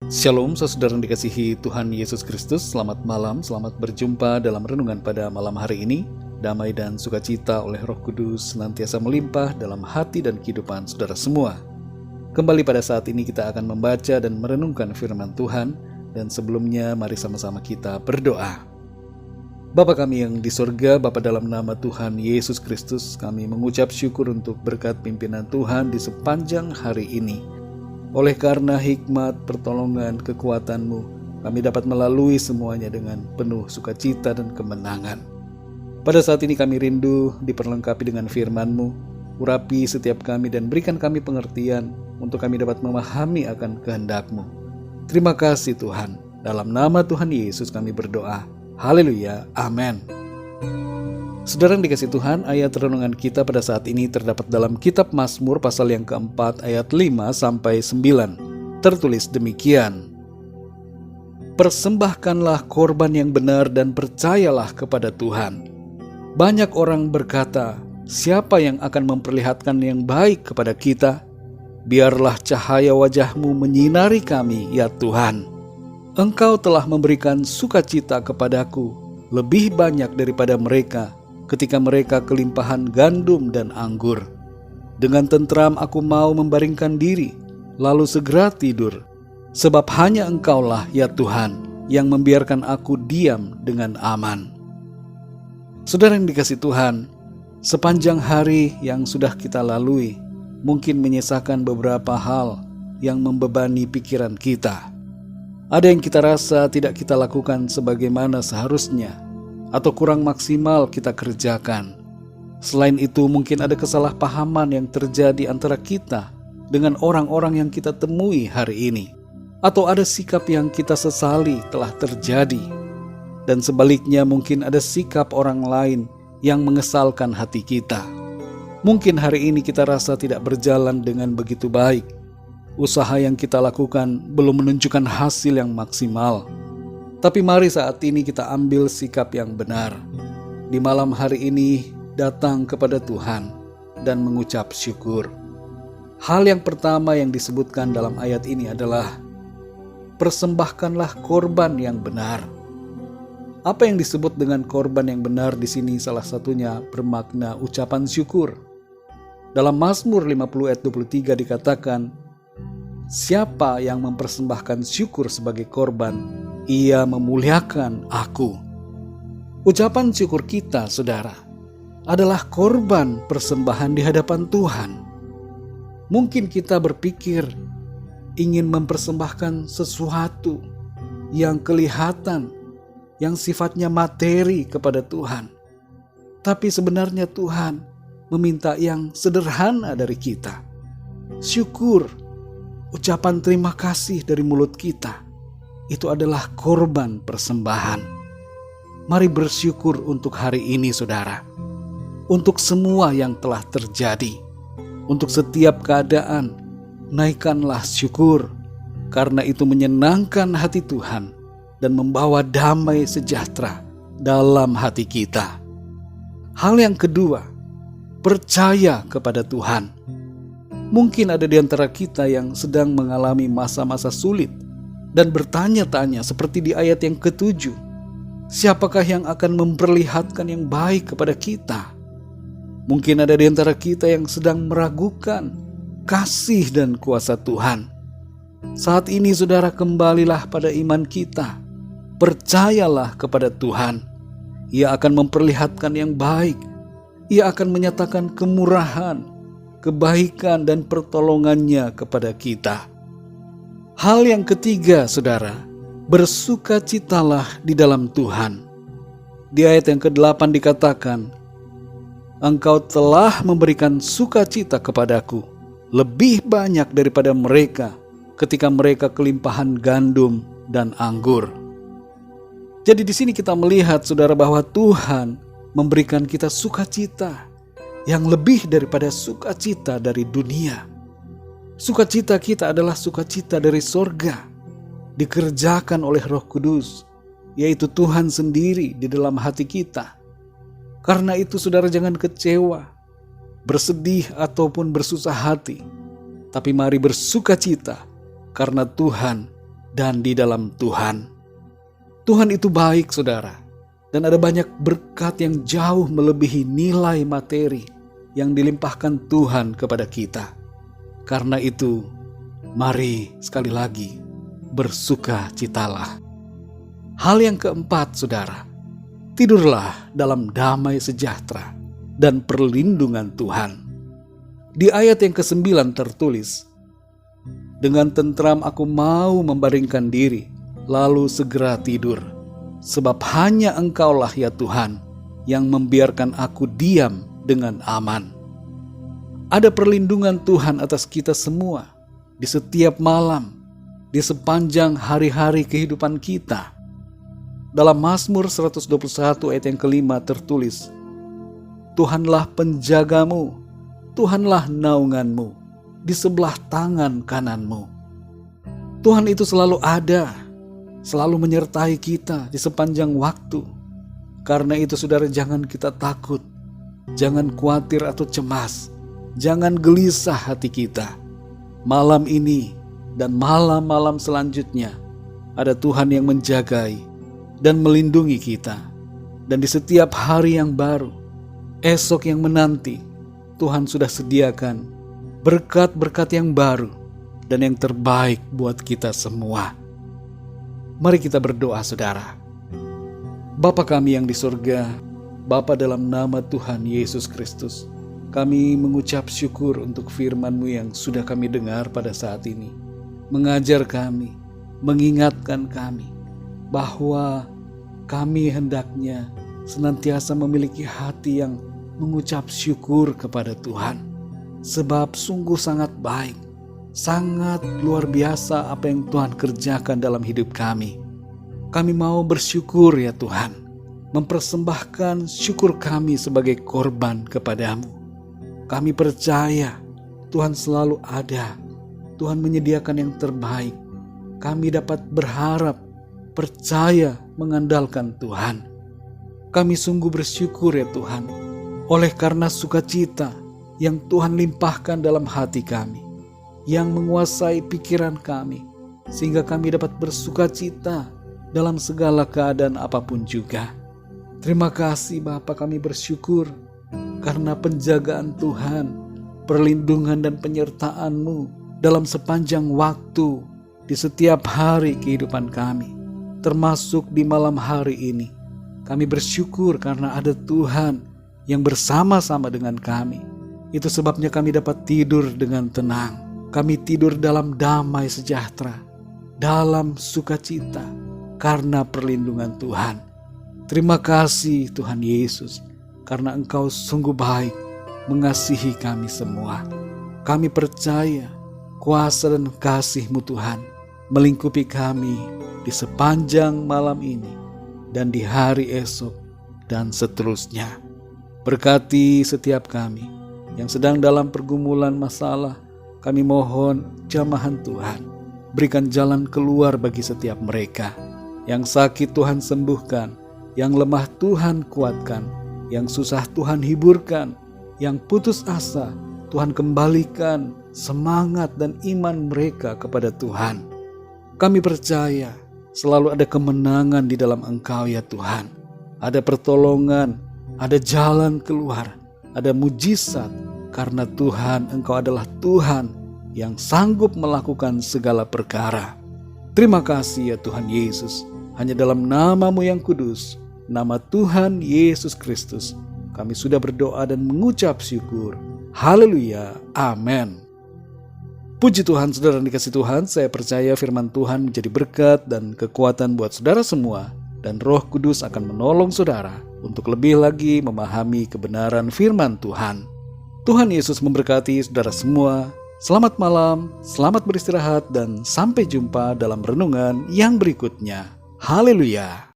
Shalom, saudara yang dikasihi Tuhan Yesus Kristus. Selamat malam, selamat berjumpa dalam renungan pada malam hari ini. Damai dan sukacita oleh Roh Kudus senantiasa melimpah dalam hati dan kehidupan saudara semua. Kembali pada saat ini kita akan membaca dan merenungkan firman Tuhan. Dan sebelumnya mari sama-sama kita berdoa. Bapa kami yang di sorga, Bapa dalam nama Tuhan Yesus Kristus, kami mengucap syukur untuk berkat pimpinan Tuhan di sepanjang hari ini. Oleh karena hikmat, pertolongan, kekuatan-Mu, kami dapat melalui semuanya dengan penuh sukacita dan kemenangan. Pada saat ini kami rindu diperlengkapi dengan firman-Mu, urapi setiap kami dan berikan kami pengertian untuk kami dapat memahami akan kehendak-Mu. Terima kasih Tuhan, dalam nama Tuhan Yesus kami berdoa. Haleluya, amin. Saudara yang dikasihi Tuhan, ayat renungan kita pada saat ini terdapat dalam kitab Mazmur pasal yang keempat ayat 5-9. Tertulis demikian: Persembahkanlah korban yang benar dan percayalah kepada Tuhan. Banyak orang berkata, siapa yang akan memperlihatkan yang baik kepada kita? Biarlah cahaya wajah-Mu menyinari kami, ya Tuhan. Engkau telah memberikan sukacita kepadaku, lebih banyak daripada mereka, ketika mereka kelimpahan gandum dan anggur. Dengan tentram aku mau membaringkan diri, lalu segera tidur. Sebab hanya Engkaulah, ya Tuhan, yang membiarkan aku diam dengan aman. Saudara yang dikasihi Tuhan, sepanjang hari yang sudah kita lalui, mungkin menyisakan beberapa hal yang membebani pikiran kita. Ada yang kita rasa tidak kita lakukan sebagaimana seharusnya, atau kurang maksimal kita kerjakan. Selain itu mungkin ada kesalahpahaman yang terjadi antara kita dengan orang-orang yang kita temui hari ini. Atau ada sikap yang kita sesali telah terjadi. Dan sebaliknya mungkin ada sikap orang lain yang mengesalkan hati kita. Mungkin hari ini kita rasa tidak berjalan dengan begitu baik. Usaha yang kita lakukan belum menunjukkan hasil yang maksimal. Tapi mari saat ini kita ambil sikap yang benar. Di malam hari ini datang kepada Tuhan dan mengucap syukur. Hal yang pertama yang disebutkan dalam ayat ini adalah persembahkanlah korban yang benar. Apa yang disebut dengan korban yang benar di sini salah satunya bermakna ucapan syukur. Dalam Mazmur 50 ayat 23 dikatakan, siapa yang mempersembahkan syukur sebagai korban, ia memuliakan aku. Ucapan syukur kita, saudara, adalah korban persembahan di hadapan Tuhan. Mungkin kita berpikir ingin mempersembahkan sesuatu yang kelihatan, yang sifatnya materi kepada Tuhan. Tapi sebenarnya Tuhan meminta yang sederhana dari kita. Syukur, ucapan terima kasih dari mulut kita, itu adalah korban persembahan. Mari bersyukur untuk hari ini saudara. Untuk semua yang telah terjadi. Untuk setiap keadaan, naikkanlah syukur. Karena itu menyenangkan hati Tuhan dan membawa damai sejahtera dalam hati kita. Hal yang kedua, percaya kepada Tuhan. Mungkin ada di antara kita yang sedang mengalami masa-masa sulit dan bertanya-tanya seperti di ayat yang ke-7. Siapakah yang akan memperlihatkan yang baik kepada kita? Mungkin ada di antara kita yang sedang meragukan kasih dan kuasa Tuhan. Saat ini saudara, kembalilah pada iman kita. Percayalah kepada Tuhan. Ia akan memperlihatkan yang baik. Ia akan menyatakan kemurahan, kebaikan dan pertolongannya kepada kita. Hal yang ketiga, saudara, bersukacitalah di dalam Tuhan. Di ayat yang ke-8 dikatakan, Engkau telah memberikan sukacita kepadaku, lebih banyak daripada mereka ketika mereka kelimpahan gandum dan anggur. Jadi di sini kita melihat, saudara, bahwa Tuhan memberikan kita sukacita yang lebih daripada sukacita dari dunia. Sukacita kita adalah sukacita dari sorga, dikerjakan oleh Roh Kudus, yaitu Tuhan sendiri di dalam hati kita. Karena itu saudara, jangan kecewa, bersedih ataupun bersusah hati, tapi mari bersukacita karena Tuhan dan di dalam Tuhan. Tuhan itu baik, saudara, dan ada banyak berkat yang jauh melebihi nilai materi yang dilimpahkan Tuhan kepada kita. Karena itu, mari sekali lagi bersukacitalah. Hal yang keempat, saudara, tidurlah dalam damai sejahtera dan perlindungan Tuhan. Di ayat yang ke-9 tertulis, dengan tentram aku mau membaringkan diri, lalu segera tidur. Sebab hanya Engkaulah ya Tuhan, yang membiarkan aku diam dengan aman. Ada perlindungan Tuhan atas kita semua, di setiap malam, di sepanjang hari-hari kehidupan kita. Dalam Mazmur 121 ayat yang kelima tertulis, Tuhanlah penjagamu, Tuhanlah naunganmu, di sebelah tangan kananmu. Tuhan itu selalu ada, selalu menyertai kita di sepanjang waktu. Karena itu saudara, jangan kita takut, jangan khawatir atau cemas, jangan gelisah hati kita. Malam ini dan malam-malam selanjutnya ada Tuhan yang menjagai dan melindungi kita. Dan di setiap hari yang baru, esok yang menanti, Tuhan sudah sediakan berkat-berkat yang baru dan yang terbaik buat kita semua. Mari kita berdoa, saudara. Bapa kami yang di surga, Bapa, dalam nama Tuhan Yesus Kristus, kami mengucap syukur untuk firman-Mu yang sudah kami dengar pada saat ini. Mengajar kami, mengingatkan kami bahwa kami hendaknya senantiasa memiliki hati yang mengucap syukur kepada Tuhan. Sebab sungguh sangat baik, sangat luar biasa apa yang Tuhan kerjakan dalam hidup kami. Kami mau bersyukur ya Tuhan, mempersembahkan syukur kami sebagai korban kepadamu. Kami percaya Tuhan selalu ada, Tuhan menyediakan yang terbaik. Kami dapat berharap, percaya, mengandalkan Tuhan. Kami sungguh bersyukur ya Tuhan, oleh karena sukacita yang Tuhan limpahkan dalam hati kami, yang menguasai pikiran kami, sehingga kami dapat bersukacita dalam segala keadaan apapun juga. Terima kasih Bapa, kami bersyukur karena penjagaan Tuhan, perlindungan dan penyertaan-Mu dalam sepanjang waktu di setiap hari kehidupan kami, termasuk di malam hari ini. Kami bersyukur karena ada Tuhan yang bersama-sama dengan kami. Itu sebabnya kami dapat tidur dengan tenang. Kami tidur dalam damai sejahtera, dalam sukacita, karena perlindungan Tuhan. Terima kasih Tuhan Yesus, karena Engkau sungguh baik mengasihi kami semua. Kami percaya kuasa dan kasih-Mu Tuhan melingkupi kami di sepanjang malam ini dan di hari esok dan seterusnya. Berkati setiap kami yang sedang dalam pergumulan masalah. Kami mohon jamahan Tuhan, berikan jalan keluar bagi setiap mereka. Yang sakit Tuhan sembuhkan, yang lemah Tuhan kuatkan, yang susah Tuhan hiburkan, yang putus asa Tuhan kembalikan semangat dan iman mereka kepada Tuhan. Kami percaya selalu ada kemenangan di dalam Engkau ya Tuhan. Ada pertolongan, ada jalan keluar, ada mujizat, karena Tuhan, Engkau adalah Tuhan yang sanggup melakukan segala perkara. Terima kasih ya Tuhan Yesus. Hanya dalam nama-Mu yang kudus, nama Tuhan Yesus Kristus, kami sudah berdoa dan mengucap syukur. Haleluya, amin. Puji Tuhan, saudara yang dikasihi Tuhan, saya percaya firman Tuhan menjadi berkat dan kekuatan buat saudara semua, dan Roh Kudus akan menolong saudara untuk lebih lagi memahami kebenaran firman Tuhan. Tuhan Yesus memberkati saudara semua. Selamat malam, selamat beristirahat, dan sampai jumpa dalam renungan yang berikutnya. Haleluya.